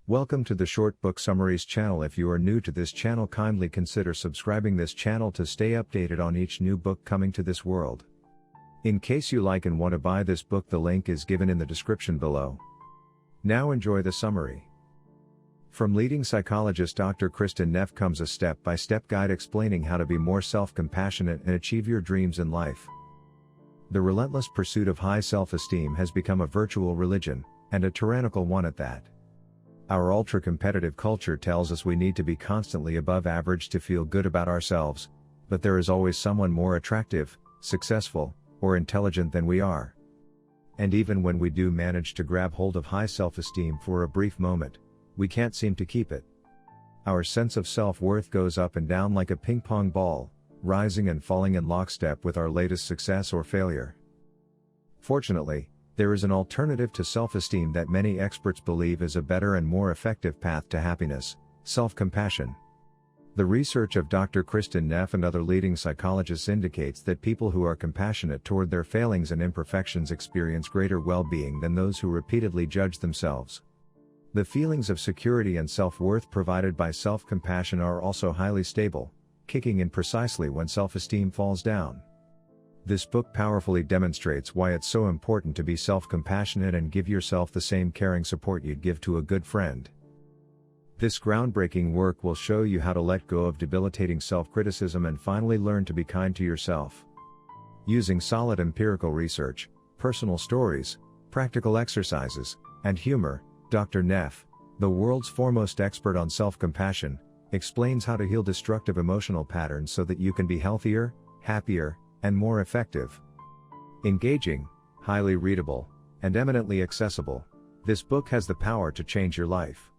Welcome to the Short Book Summaries channel. If you are new to this channel, kindly consider subscribing this channel to stay updated on each new book coming to this world. In case you like and want to buy this book, the link is given in the description below. Now enjoy the summary. From leading psychologist Dr. Kristin Neff comes a step-by-step guide explaining how to be more self-compassionate and achieve your dreams in life. The relentless pursuit of high self-esteem has become a virtual religion, and a tyrannical one at that. Our ultra-competitive culture tells us we need to be constantly above average to feel good about ourselves, but there is always someone more attractive, successful, or intelligent than we are. And even when we do manage to grab hold of high self-esteem for a brief moment, we can't seem to keep it. Our sense of self-worth goes up and down like a ping-pong ball, rising and falling in lockstep with our latest success or failure. Fortunately, there is an alternative to self-esteem that many experts believe is a better and more effective path to happiness: self-compassion. The research of Dr. Kristin Neff and other leading psychologists indicates that people who are compassionate toward their failings and imperfections experience greater well-being than those who repeatedly judge themselves. The feelings of security and self-worth provided by self-compassion are also highly stable, kicking in precisely when self-esteem falls down. This book powerfully demonstrates why it's so important to be self-compassionate and give yourself the same caring support you'd give to a good friend. This groundbreaking work will show you how to let go of debilitating self-criticism and finally learn to be kind to yourself. Using solid empirical research, personal stories, practical exercises, and humor, Dr. Neff, the world's foremost expert on self-compassion, explains how to heal destructive emotional patterns so that you can be healthier, happier, and more effective. Engaging, highly readable, and eminently accessible, this book has the power to change your life.